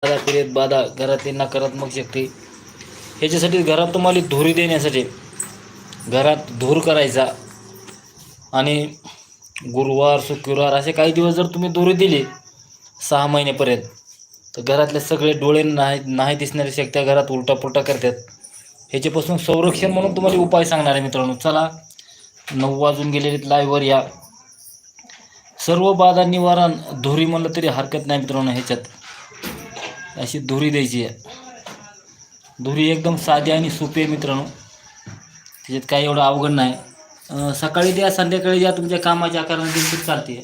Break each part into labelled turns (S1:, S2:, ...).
S1: बाधा क्रियेत बाधा घरातील नकारात्मक शक्ती ह्याच्यासाठी घरात तुम्हाला धुरी देण्यासाठी घरात धूर करायचा आणि गुरुवार शुक्रवार असे काही दिवस जर तुम्ही धुरी दिली 6 महिन्यापर्यंत तर घरातले सगळे डोळे नाही दिसणारी शक्त्या घरात उलटापुलटा करतात. ह्याच्यापासून संरक्षण म्हणून तुम्हाला उपाय सांगणार आहे मित्रांनो. चला 9 वाजून गेलेले लाईव्हवर या. सर्व बाधा निवारण धुरी म्हणलं तरी हरकत नाही मित्रांनो. ह्याच्यात अशी धुरी द्यायची आहे. धुरी एकदम साधी आणि सोपी आहे मित्रांनो. त्याच्यात काही एवढं अवघड नाही. सकाळी द्या संध्याकाळी द्या तुमच्या कामाच्या आकाराने देखील चालते.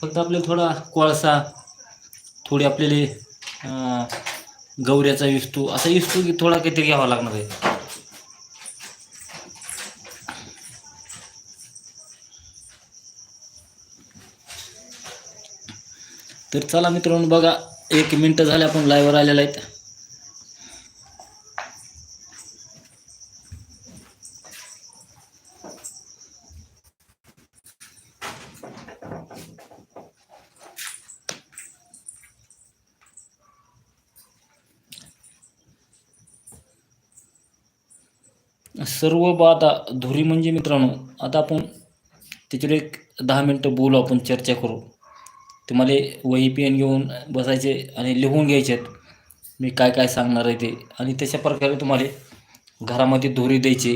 S1: फक्त आपल्याला थोडा कोळसा थोडी आपल्याला गौऱ्याचा विस्तू असा विस्तू की थोडा काहीतरी घ्यावा लागणार आहे. तर चला मित्रांनो बघा 1 मिनिट झाले आपण लाईव्हवर आलेला आहेत. सर्व बाधा धुरी म्हणजे मित्रांनो आता आपण त्याच्यावर एक 10 मिनटं बोलू, आपण चर्चा करू. तुम्हाला वही पेन घेऊन बसायचे आणि लिहून घ्यायचे मी काय काय सांगणार आहे ते. आणि तशा प्रकारे तुम्हाला घरामध्ये धुरी द्यायची.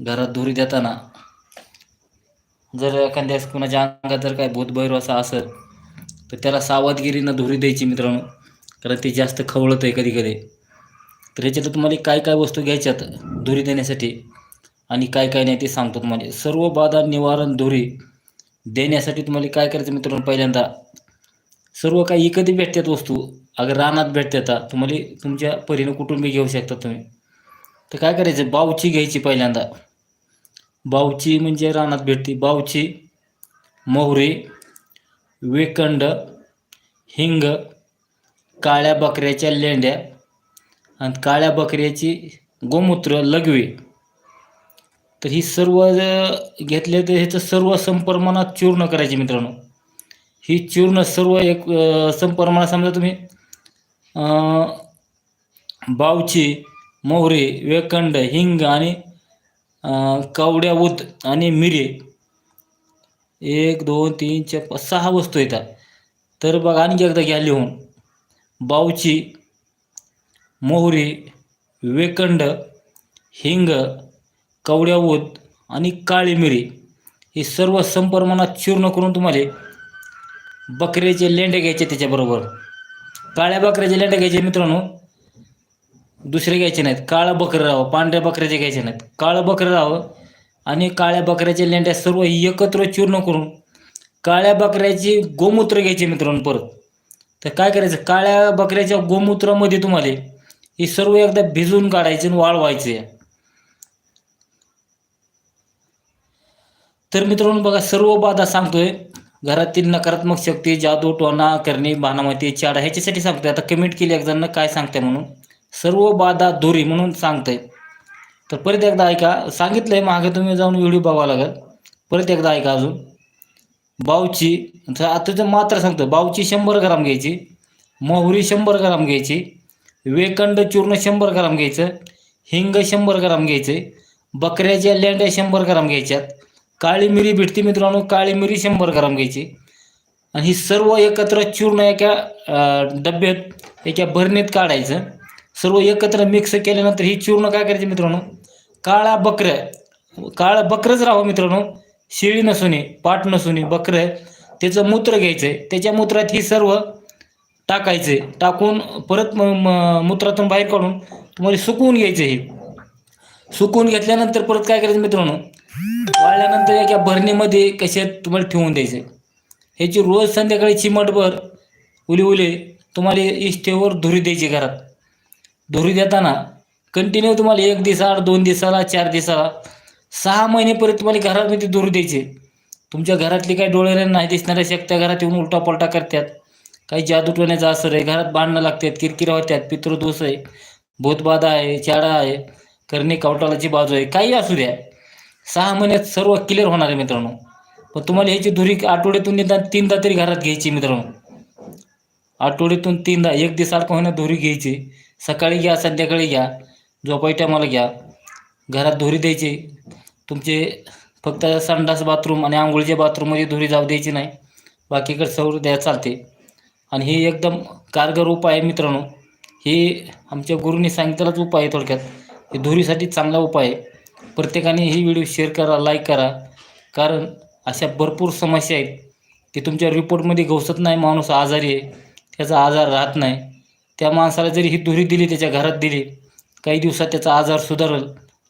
S1: घरात धुरी देताना जर एखाद्या कुणाच्या अंगात जर काय भूतभैरव असा असेल तर त्याला सावधगिरीनं धुरी द्यायची मित्रांनो, कारण ते जास्त खवळत आहे कधी कधी. तर ह्याच्यात तुम्हाला काय काय वस्तू घ्यायच्यात धुरी देण्यासाठी आणि काय काय नाही ते सांगतो तुम्हाला. सर्व बाधा निवारण धुरी देण्यासाठी तुम्हाला काय करायचं मित्रांनो, पहिल्यांदा सर्व काही कधी भेटतात वस्तू, अगर रानात भेटतात तुम्हाला तुमच्या परीनं कुठून बी घेऊ शकता तुम्ही. तर काय करायचं, बावची घ्यायची पहिल्यांदा. बावची म्हणजे रानात भेटते. बावची, मोहरी, वेकंड, हिंग, काळ्या बकऱ्याच्या लेंड्या आणि काळ्या बकऱ्याची गोमूत्र लघवी. तर ही सर्व घेतले तर ह्याचं सर्व समप्रमाणात चूर्ण करायचे मित्रांनो. ही चूर्ण सर्व एक समप्रमाणात समजा तुम्ही बावची, मोहरी, वेकंड, हिंग आणि कवड्या उद आणि मिरी 1 2 3 4 5 6 वस्तू येतात. तर बघा आणखी एकदा घ्या लिहून. बावची, मोहरी, वेकंड, हिंग, कवड्या उद आणि काळी मिरी हे सर्व समप्रमाणात चूर्ण करून तुम्हाला बकऱ्याचे लेंडे घ्यायचे. त्याच्याबरोबर काळ्या बकऱ्याचे लेंडे घ्यायचे मित्रांनो, दुसरे घ्यायचे नाहीत. काळं बकरं राहावं, पांढऱ्या बकऱ्याचे घ्यायचे नाहीत. काळं बकरं राहावं आणि काळ्या बकऱ्याचे लेंड्या सर्व एकत्र चूर्ण करून काळ्या बकऱ्याची गोमूत्र घ्यायचे मित्रांनो परत. तर काय करायचं, काळ्या बकऱ्याच्या गोमूत्रामध्ये तुम्हाला हे सर्व एकदा भिजवून काढायचे आणि वाळवायचे. तर मित्रांनो बघा सर्व बाधा सांगतोय, घरातील नकारात्मक शक्ती, जादू टोना करणे, बाणामती चाडा ह्याच्यासाठी सांगतोय. आता कमेंट केली एक जण काय सांगते म्हणून, सर्व बाधा धुरी म्हणून सांगतंय. तर परत एकदा ऐका, सांगितलंय मागे तुम्ही जाऊन व्हिडिओ बघावा लागेल. परत एकदा ऐका अजून. बावची आता मात्र सांगतो, बावची 100 ग्राम घ्यायची, मोहरी 100 ग्राम घ्यायची, वेकंड चूर्ण 100 ग्राम घ्यायचं, हिंग 100 ग्राम घ्यायचे, बकऱ्याच्या लेंड्या 100 ग्राम घ्यायच्यात, काळी मिरी भेटते मित्रांनो, काळी मिरी 100 ग्राम घ्यायची. आणि ही सर्व एकत्र चूर्ण एका डब्यात एका भरणीत काढायचं. सर्व एकत्र मिक्स केल्यानंतर ही चूर्ण काय करायची मित्रांनो, काळं बकरंच राहावं मित्रांनो, शेळी नसुनी, पाट नसुनी, बकरं त्याचं मूत्र घ्यायचं. त्याच्या मूत्रात ही सर्व टाकायचे. टाकून परत मूत्रातून बाहेर काढून तुम्हाला सुकवून घ्यायचं. हे सुकवून घेतल्यानंतर परत काय करायचं मित्रांनो, वाळल्यानंतर एका भरणीमध्ये कशात तुम्हाला ठेवून द्यायचं. ह्याची रोज संध्याकाळी चिमटभर उली तुम्हाला इष्टेवर धुरी द्यायची. घरात धुरी देताना कंटिन्यू तुम्हाला 1 दिवसाआड, 2 दिवसाला, 4 दिवसाला, 6 महिनेपर्यंत तुम्हाला घरामध्ये धुरी द्यायची. तुमच्या घरातली काही डोळ्याला नाही दिसणाऱ्या शक्त्या घरात येऊन उलटापलटा करतात, काही जादू टोण्याचा असर आहे, घरात भांडणं लागतात, किरकिरा होत्यात, पितृदोष आहे, भूतबाधा आहे, चाडा आहे, करणी कवटालाची बाजू आहे, काही असू द्या, 6 महिन्यात सर्व क्लिअर होणार आहे मित्रांनो. पण तुम्हाला ह्याची धुरी आठवड्यातून निदान 3दा तरी घरात घ्यायची मित्रांनो. आठवड्यातून 3दा, एक दिवसाआड का होईना धुरी घ्यायची. सकाळी घ्या, संध्याकाळी घ्या, झोपाय टायमाला घ्या. घरात धुरी द्यायची. तुमचे फक्त संडास बाथरूम आणि अंघोळीच्या बाथरूममध्ये धुरी जाऊ द्यायची नाही. बाकीकडे सर्व द्या चालते. आणि हे एकदम कारगर उपाय आहे मित्रांनो. हे आमच्या गुरूंनी सांगितलेलाच उपाय आहे थोडक्यात. हे धुरीसाठी चांगला उपाय आहे. प्रत्येकाने ही व्हिडिओ शेअर करा, लाईक करा. कारण अशा भरपूर समस्या आहेत की तुमच्या रिपोर्टमध्ये घोषत नाही माणूस आजारी आहे, त्याचा आजार राहत नाही. त्या माणसाला जरी ही धुरी दिली, त्याच्या घरात दिली, काही दिवसात त्याचा आजार सुधारेल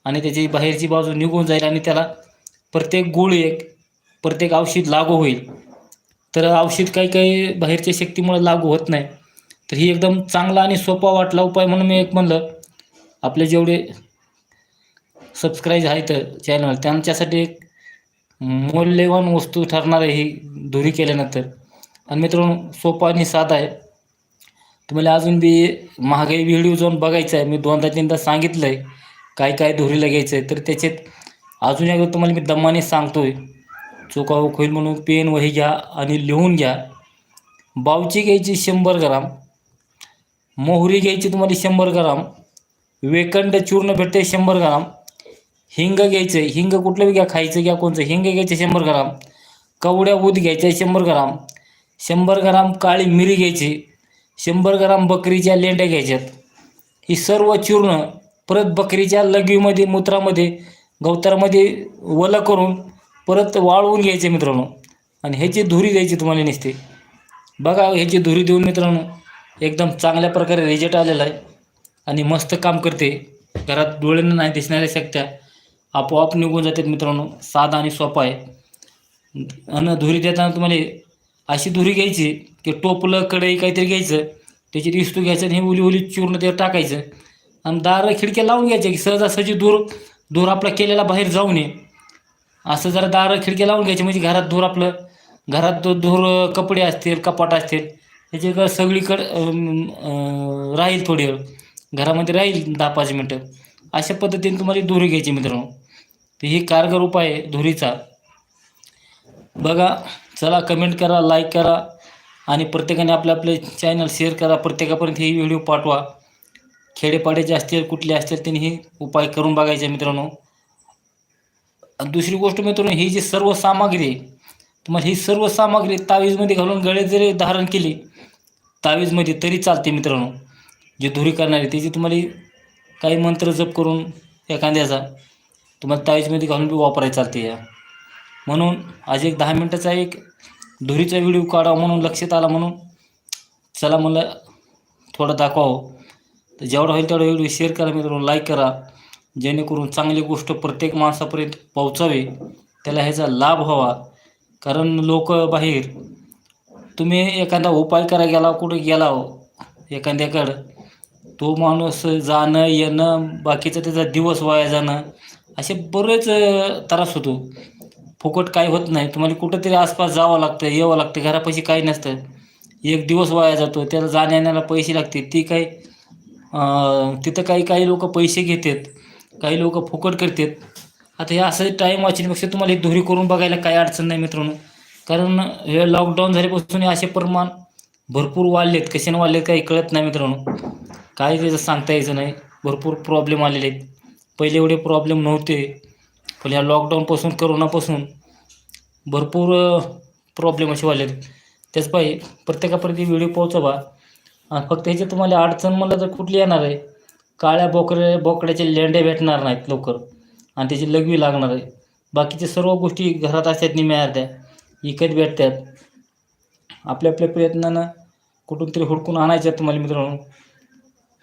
S1: आणि त्याची बाहेरची बाजू निघून जाईल आणि त्याला प्रत्येक गोळी प्रत्येक औषध लागू होईल. तर औषध काही काही बाहेरच्या शक्तीमुळे लागू होत नाही. तर ही एकदम चांगला आणि सोपा वाटला उपाय म्हणून मी एक म्हणलं आपले जेवढे सबस्क्राईब आहेत चॅनल त्यांच्यासाठी एक मौल्यवान वस्तू ठरणार आहे ही धुरी केल्यानंतर. आणि मित्रांनो सोपा आणि साधा आहे. तुम्हाला अजून बी महागाई व्हिडिओ जाऊन बघायचा आहे. मी 2दा-3दा सांगितलं आहे काय काय धुरीला घ्यायचं आहे. तर त्याच्यात अजून एकदा तुम्हाला मी दमाने सांगतोय, चुका होईल म्हणून पेन वही घ्या आणि लिहून घ्या. बावची घ्यायची 100 ग्राम, मोहरी घ्यायची तुम्हाला 100 ग्राम, वेकंड चूर्ण भेटते 100 ग्राम, हिंग घ्यायचं, हिंग कुठलं बी घ्या, खायचं घ्या कोणचं, हिंग घ्यायचं 100 ग्राम, कवड्या ऊद घ्यायच्या 100 ग्राम, 100 ग्राम काळी मिरी घ्यायची, 100 ग्राम बकरीच्या लेंड्या घ्यायच्यात. ही सर्व चूर्ण परत बकरीच्या लघवीमध्ये, मूत्रामध्ये, गवतारामध्ये वलं करून परत वाळवून घ्यायचे मित्रांनो. आणि ह्याची धुरी द्यायची तुम्हाला नुसती. बघा ह्याची धुरी देऊन मित्रांनो एकदम चांगल्या प्रकारे रिझल्ट आलेला आहे आणि मस्त काम करते. घरात डोळ्यांना नाही दिसणाऱ्या शक्त्या आपोआप निघून जातात मित्रांनो. साधा आणि सोपा आहे. आणि धुरी देताना तुम्हाला अशी धुरी घ्यायची की टोपलं कढई काहीतरी घ्यायचं, त्याची इस्तू घ्यायचं आणि हे उली उली चूर्ण ते टाकायचं आणि दार खिडक्या लावून घ्यायच्या की सहजासहजी धूर आपला केलेला बाहेर जाऊ नये. असं जरा दार खिडक्या लावून घ्यायचे म्हणजे घरात धूर कपडे असतील, कपाट असतील, ह्याच्याकडं सगळीकडं राहील, थोडी वेळ घरामध्ये राहील 10-5 मिनटं. अशा पद्धतीने तुम्हाला धुरी घ्यायची मित्रांनो. तर ही कारगर उपाय आहे धुरीचा. बघा, चला कमेंट करा, लाईक करा आणि प्रत्येकाने आपले चॅनल शेअर करा. प्रत्येकापर्यंत ही व्हिडिओ पाठवा. खेडेपाड्याचे असतील, कुठले असतील, त्यांनी ही उपाय करून बघायचे मित्रांनो. दुसरी गोष्ट मित्रांनो, ही जी सर्व सामग्री आहे, तुम्हाला ही सर्व सामग्री तावीजमध्ये घालून गळे जरी धारण केली तावीजमध्ये तरी चालते मित्रांनो. जी धुरी करणारी त्याची तुम्हाला काही मंत्र जप करून एखाद्याचा तुम्हाला तावीजमध्ये घालून बी वापरायला चालते या. म्हणून आज एक 10 मिनटाचा एक धुरीचा व्हिडिओ काढावा म्हणून लक्षात आला, म्हणून चला मला थोडं दाखवावं. तर जेवढा होईल तेवढा व्हिडिओ शेअर करा मित्रांनो, लाईक करा, जेणेकरून चांगली गोष्ट प्रत्येक माणसापर्यंत पोहोचावी, त्याला ह्याचा लाभ व्हावा. कारण लोक बाहेर, तुम्ही एखादा उपाय करायला गेला, कुठे गेला एखाद्याकडं, तो माणूस जाणं येणं, बाकीचं त्याचा दिवस वाया जाणं, असे बरेच त्रास होतो. फुकट काय होत नाही. तुम्हाला कुठंतरी आसपास जावं लागतं, यावं लागतं, घरापाशी काही नसतं, एक दिवस वाया जातो, त्याला जाण्या येण्याला पैसे लागते. ती काही तिथं काही लोक पैसे घेतात, काही लोक फुकट करतात. आता हे असं टाईम वाचण्यापेक्षा तुम्हाला एक धुरी करून बघायला काही अडचण नाही मित्रांनो. कारण हे लॉकडाऊन झाल्यापासून असे प्रमाण भरपूर वाढलेत. कशाने वाढलेत काही कळत नाही मित्रांनो. काय त्याचं सांगता यायचं नाही. भरपूर प्रॉब्लेम आलेले आहेत. पहिले एवढे प्रॉब्लेम नव्हते, पण ह्या लॉकडाऊनपासून, करोनापासून भरपूर प्रॉब्लेम असे वाढलेत. त्याच पाहिजे प्रत्येकापर्यंत व्हिडिओ पोहोचवा. फक्त ह्याच्यात तुम्हाला अडचण म्हणलं तर कुठली येणार आहे, काळ्या बोकड्याचे लेंडे भेटणार नाहीत लवकर आणि त्याची लघवी लागणार आहे. बाकीच्या सर्व गोष्टी घरात असतात निम्या अर्ध्या विकत भेटतात. आपल्या प्रयत्नानं कुठून तरी हुडकून आणायच्या तुम्हाला मित्रांनो.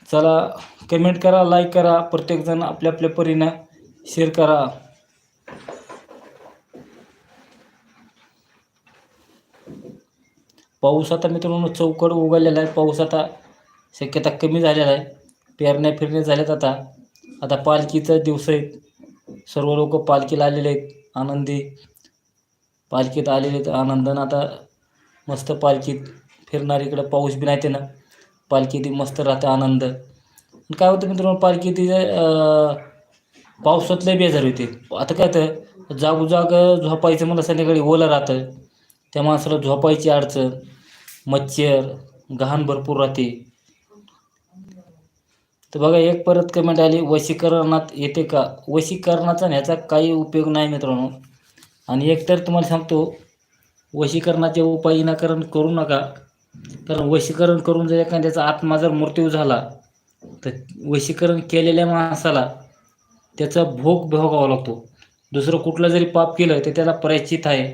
S1: चला कमेंट करा, लाईक करा, प्रत्येकजण आपल्या परीनं शेअर करा. पाऊस आता मित्रांनो चौकड उघडलेला आहे. पाऊस आता शक्यता कमी झालेला आहे. पेरण्या फिरण्या झाल्यात. आता पालखीचा दिवस आहेत. सर्व लोक पालखीला आलेले आहेत, आनंदी पालखीत आलेले आहेत आनंदानं. आता मस्त पालखीत फिरणार. इकडं पाऊस बी नाही त्यानं पालखी मस्त राहते आनंद. काय होतं मित्रांनो, पालखी पावसातलं बेजार होते. आता काय तर जागोजाग झोपायचं मला संध्याकाळी ओलं राहतं, त्या माणसाला झोपायची अडचण, मच्छर, गहाण भरपूर राहते. तर बघा एक परत कमेंट आली, वशीकरणात येते का? वशीकरणाचा ह्याचा काही उपयोग नाही मित्रांनो. आणि एक तर तुम्हाला सांगतो, वशीकरणाचे उपाय विनाकारण करू नका. कारण वशीकरण करून जर एखाद्याचा आत्मा जर मृत्यू झाला तर वशीकरण केलेल्या माणसाला त्याचा भोग भोगावा लागतो. दुसरं कुठलं जरी पाप केलं तर त्याला प्रायश्चित आहे.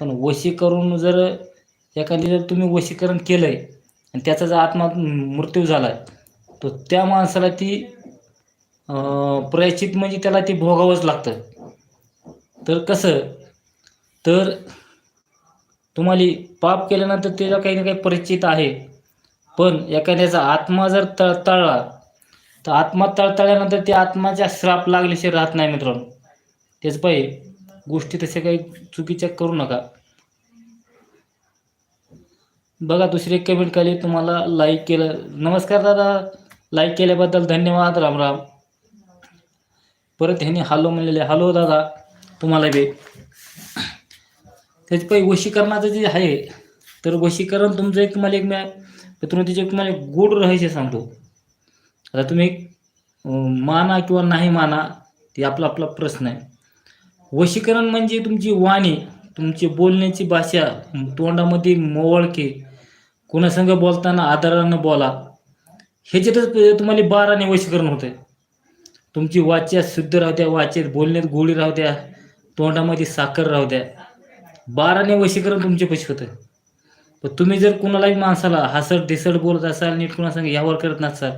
S1: पण वशीकरून जर जर तुम्ही वशीकरण केलंय आणि त्याचा जर आत्मा मृत्यू झालाय तर त्या माणसाला ती प्रायश्चित म्हणजे त्याला ती भोगावंच लागतं. तर कसं, तर तुम्हाला पाप केल्यानंतर त्याला काही ना काही प्रायश्चित आहे. पण एखाद्याचा आत्मा जर तळतळला तर आत्मा तळतळल्यानंतर त्या आत्म्याचा श्राप लागल्याशिवाय राहत नाही मित्रांनो. त्याच पाहिजे गोष्टी तशा काही चुकीच्या करू नका. बघा दुसरी एक कमेंट केली, तुम्हाला लाईक केलं. नमस्कार दादा, लाईक केल्याबद्दल धन्यवाद. राम राम. परत ह्याने हॅलो म्हणलेले. हॅलो दादा तुम्हाला बी. त्याच पाहिजे वशीकरणाचं जे आहे, तर वशीकरण तुमचं एक तुम्हाला एक मित्र तिचे तुम्हाला एक गोड राहायचे सांगतो. आता तुम्ही माना किंवा नाही माना ते आपला आपला प्रश्न आहे. वशीकरण म्हणजे तुमची वाणी, तुमची बोलण्याची भाषा, तोंडामध्ये मोवळके, कोणासंग बोलताना आदरानं बोला. ह्याच्यातच तुम्हाला 12ने वशीकरण होतंय. तुमची वाच्या शुद्ध राहू द्या, वाचेत बोलण्यात गोडी राहू द्या, तोंडामध्ये साखर राहू द्या. 12ने वशीकरण तुमच्यापाशी होतं. पण तुम्ही जर कुणालाही माणसाला हसत ढिसड बोलत असाल, नीट कुणासंग व्यवहार करत नसाल,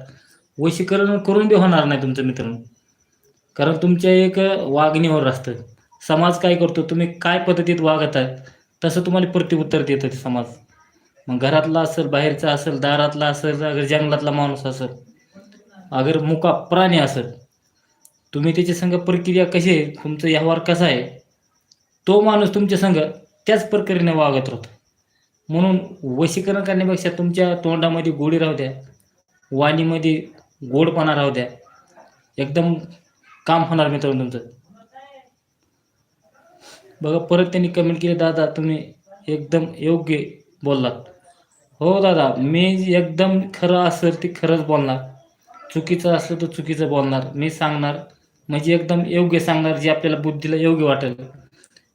S1: वशीकरण करून बी होणार नाही तुमचं मित्रांनो. कारण तुमच्या एक वागणीवर असतं. समाज काय करतो, तुम्ही काय पद्धतीत वागत आहे तसं तुम्हाला प्रत्युत्तर देतं ते समाज. मग घरातला असेल, बाहेरचा असेल, दारातला असेल, अगर जंगलातला माणूस असेल, अगर मुका प्राणी असेल, तुम्ही त्याच्या संग प्रक्रिया कशी आहे, तुमचा व्यवहार कसा आहे, तो माणूस तुमच्या संग त्याच प्रकारेने वागत राहतो. म्हणून वशीकरण करण्यापेक्षा तुमच्या तोंडामध्ये गोडी राहू द्या, वाणीमध्ये गोडपणा राहू द्या, एकदम काम होणार मित्रांनो तुमचं. बघा परत त्यांनी कमेंट केली, दादा तुम्ही एकदम योग्य बोललात. हो दादा, मी एकदम खरं असेल ते खरंच बोलणार, चुकीचं असलं तर चुकीचं बोलणार. मी सांगणार म्हणजे एकदम योग्य सांगणार, जे आपल्याला बुद्धीला योग्य वाटेल.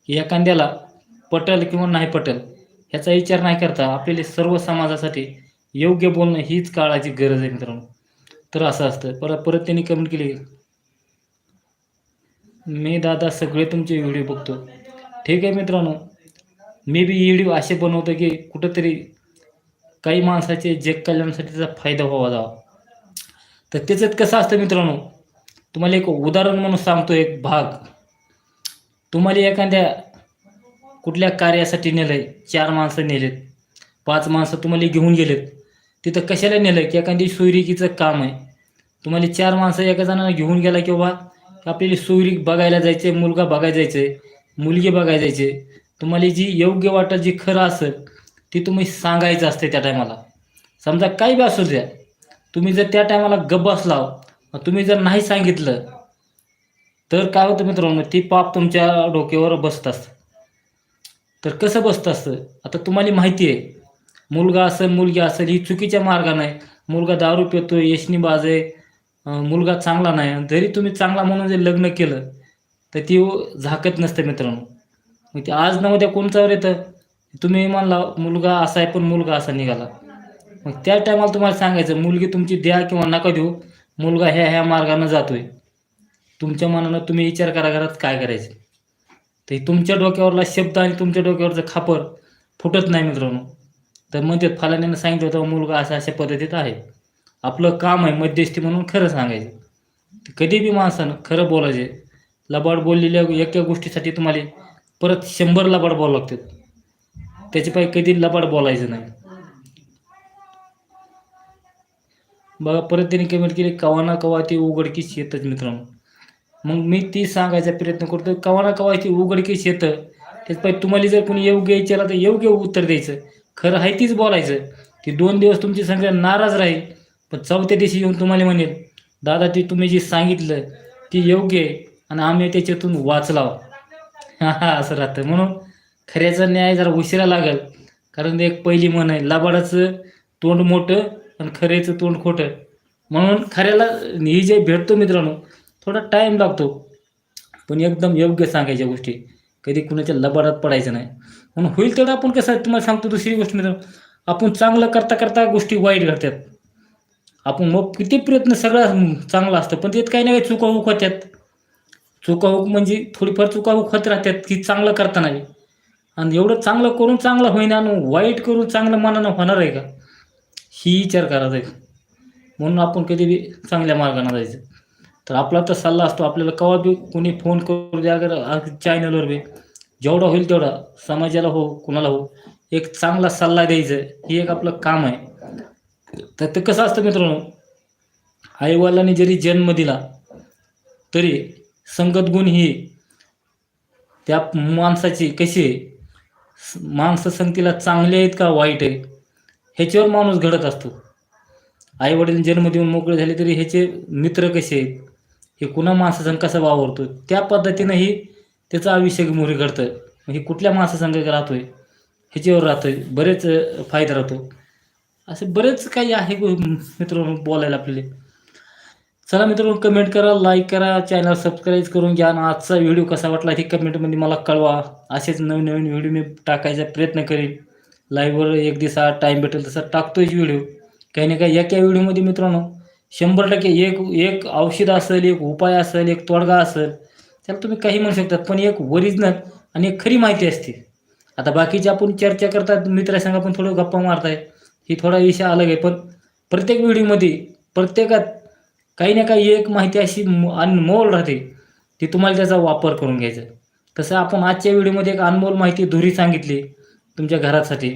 S1: एखाद्याला पटेल किंवा नाही पटेल ह्याचा विचार नाही करता आपल्याला सर्व समाजासाठी योग्य बोलणं हीच काळाची गरज आहे मित्रांनो. तर असं असतं. परत परत त्यांनी कमेंट केली, मी दादा सगळे तुमचे व्हिडिओ बघतो. ठीक आहे मित्रांनो, मी बी व्हिडिओ असे बनवतो की कुठंतरी काही माणसाचे जग कल्याणासाठी त्याचा फायदा व्हावा जावा. तर त्याच्यात कसं असतं मित्रांनो, तुम्हाला एक उदाहरण म्हणून सांगतो. एक भाग, तुम्हाला एखाद्या कुठल्या कार्यासाठी नेलंय, 4 माणसं नेलेत, 5 माणसं तुम्हाला घेऊन गेलेत. तिथं कशाला नेलं की एखादी सोयरिकीचं काम आहे. तुम्हाला 4 माणसं एका जणांना घेऊन गेला की बाबा आपल्याला सोयरीक बघायला जायचे, मुलगा बघायला जायचे, मुलगी बघायला जायचे. तुम्हाला जी योग्य वाटेल, जी खरं असेल ती तुम्ही सांगायचं असते त्या टायमाला. समजा काही बी असू द्या, तुम्ही जर त्या टायमाला गप्प बसला, तुम्ही जर नाही सांगितलं तर काय होतं मित्रांनो, ती पाप तुमच्या डोक्यावर बसत असतं. तर कसं बसत असतं, आता तुम्हाला माहिती आहे मुलगा असेल मुलगी असेल ही चुकीच्या मार्गाने आहे. मुलगा दारू पितोय, व्यसनीबाज आहे, मुलगा चांगला नाही. जरी तुम्ही चांगला म्हणून जर लग्न केलं तर ती झाकत नसतं मित्रांनो. मग ते आज ना उद्या कोणच्यावर येतं, तुम्ही म्हणला मुलगा असा आहे पण मुलगा असा निघाला. मग त्या टायमाला तुम्हाला सांगायचं, मुलगी तुमची द्या किंवा नका देऊ, मुलगा ह्या ह्या मार्गाने जातोय. तुमच्या मनानं तुम्ही विचार करा घरात काय करायचं. तर तुमच्या डोक्यावरला शब्द आणि तुमच्या डोक्यावरचं खापर फुटत नाही मित्रांनो. तर म्हणतात फलाण्यानं सांगितलं होतं मुलगा अशा अशा पद्धतीत आहे. आपलं काम आहे मध्यस्थी म्हणून खरं सांगायचं. कधी बी माणसानं खरं बोलायचे. लबाड बोललेल्या एका गोष्टीसाठी तुम्हाला परत 100 लबाड बोलावं लागतात. त्याच्यापायी कधी लबाड बोलायचं नाही. बघा परत त्यांनी कमेंट केली, कवा ना कवा ती उघडकीस येतच मित्रांनो. मग मी ती सांगायचा प्रयत्न करतो, कवा ना कवा ती उघडकीस येतं. त्याच्यापायी तुम्हाला जर कोणी योग्य विचारलं तर योग्य उत्तर द्यायचं, खरं आहे तीच बोलायचं. ती 2 दिवस तुमची संग नाराज राहील, पण 4थ्या दिवशी येऊन तुम्हाला म्हणेल, दादा ती तुम्ही जी सांगितलं ती योग्य आहे आणि आम्ही त्याच्यातून वाचलाव. असं राहतं. म्हणून खऱ्याचा न्याय जरा उशिरा लागेल. कारण एक पहिली म्हण आहे, लबाडाचं तोंड मोठं आणि खऱ्याचं तोंड खोटं. म्हणून खऱ्याला ही जे भेटतो मित्रांनो, थोडा टाईम लागतो. पण एकदम योग्य सांगायच्या गोष्टी. कधी कुणाच्या लबाडात पडायचं नाही. म्हणून होईल तेवढं आपण कसं आहे तुम्हाला सांगतो दुसरी गोष्ट मित्रांनो, आपण चांगलं करता गोष्टी वाईट घडतात. आपण मग किती प्रयत्न सगळं चांगलं असतं, पण त्यात काही ना काही चुका-हुक होत्यात. चुका-हुक म्हणजे थोडीफार चुका-हुक होत राहतात, की चांगलं करताना बी. आणि एवढं चांगलं करून चांगलं होईना आणि वाईट करून चांगलं मनानं होणार आहे का? ही विचार करायचा आहे. म्हणून आपण कधी बी चांगल्या मार्गाने जायचं. तर आपला तर सल्ला असतो आपल्याला केव्हा बी कोणी फोन करू द्या अगर चॅनलवर बी जेवढा होईल तेवढा समाजाला हो, कुणाला हो, एक चांगला सल्ला द्यायचं हे एक आपलं काम आहे. तर ते कसं असतं मित्रांनो, आई-वडिलांनी जरी जन्म दिला, तरी संगत गुण ही त्या माणसाची कशी आहे, माणसं संगतीला चांगले आहेत का वाईट आहे, ह्याच्यावर माणूस घडत असतो. आई-वडील जन्म देऊन मोकळे झाले तरी ह्याचे मित्र कसे आहेत, हे कुणा माणसासंग कसा वावरतो, त्या पद्धतीनंही त्याचं आयुष्य मोहरी घडतं. हे कुठल्या माणसासंग राहतोय, ह्याच्यावर राहतोय. बरेच फायदा राहतो. असे बरेच काही आहे मित्रांनो बोलायला आपल्याला. चला मित्रांनो कमेंट करा, लाईक करा, चॅनल सबस्क्राईब करून घ्या आणि आजचा व्हिडिओ कसा वाटला हे कमेंटमध्ये मला कळवा. असेच नवीन व्हिडिओ मी टाकायचा प्रयत्न करीन. लाईव्हवर एक दिवसा टाईम भेटेल तसा टाकतोच व्हिडिओ. काही ना काही एका व्हिडिओमध्ये मित्रांनो 100% एक एक औषध असेल, एक उपाय असेल, एक तोडगा असेल, त्याला तुम्ही काही म्हणू शकतात. पण एक ओरिजिनल आणि एक खरी माहिती असते. आता बाकीची आपण चर्चा करतात मित्रासंग आपण थोडं गप्पा मारताय, ही थोडा विषय अलग आहे. पण प्रत्येक व्हिडिओमध्ये प्रत्येकात काही ना काही एक माहिती अशी अनमोल राहते, ती तुम्हाला त्याचा वापर करून घ्यायचा आहे. तसं आपण आजच्या व्हिडिओमध्ये एक अनमोल माहिती धुरी सांगितली तुमच्या घरासाठी.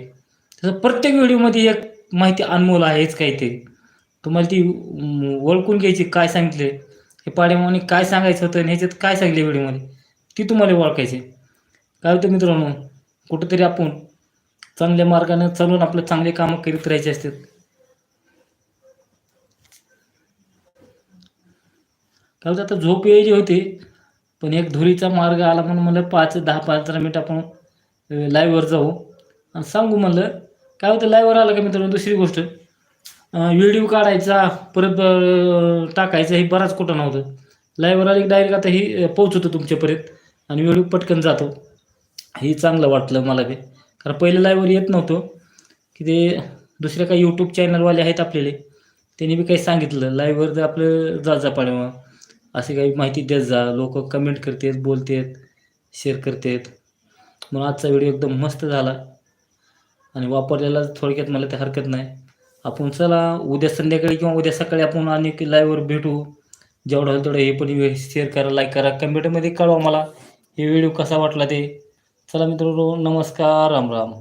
S1: तसं प्रत्येक व्हिडिओमध्ये एक माहिती अनमोल आहेच काहीतरी. तुम्हाला ती ओळखून घ्यायची काय सांगितले, हे पाड्यामाने काय सांगायचं होतं आणि ह्याच्यात काय सांगितले व्हिडिओमध्ये, ती तुम्हाला ओळखायची. काय होतं मित्रांनो, कुठेतरी आपण चांगल्या मार्गाने चालून आपलं चांगले कामं करीत राहायचे असतात. काय होतं आता झोप यायची होती, पण एक धुरीचा मार्ग आला म्हणून म्हणलं 10-15 मिनिट आपण लाईव्हवर जाऊ आणि सांगू म्हणलं. काय होतं लाईव्हवर आलं का मित्रांनो दुसरी गोष्ट, व्हिडिओ काढायचा परत टाकायचा हे बराच कुठं नव्हतं. लाईव्हवर आली डायरेक्ट आता ही पोहोचवतो तुमच्यापर्यंत आणि व्हिडिओ पटकन जातो. हे चांगलं वाटलं मला बी. कारण पहिले लाईव्हवर येत नव्हतो, की ते दुसऱ्या काही यूट्यूब चॅनलवाले आहेत आपल्याला, त्यांनी बी काही सांगितलं लाईव्हवर जर आपलं जात जा पाठीमागं. अशी काही माहिती देत जा. लोकं कमेंट करतात, बोलतात, शेअर करतात. म्हणून आजचा व्हिडिओ एकदम मस्त झाला आणि वापरलेला थोडक्यात मला ते हरकत नाही. आपण चला उद्या संध्याकाळी किंवा उद्या सकाळी आपण आणि लाईव्हवर भेटू. जेवढं होईल तेवढं हे पण शेअर करा, लाईक करा, कमेंटमध्ये कळवा मला हे व्हिडिओ कसा वाटला ते. चला मित्रांनो नमस्कार, राम राम.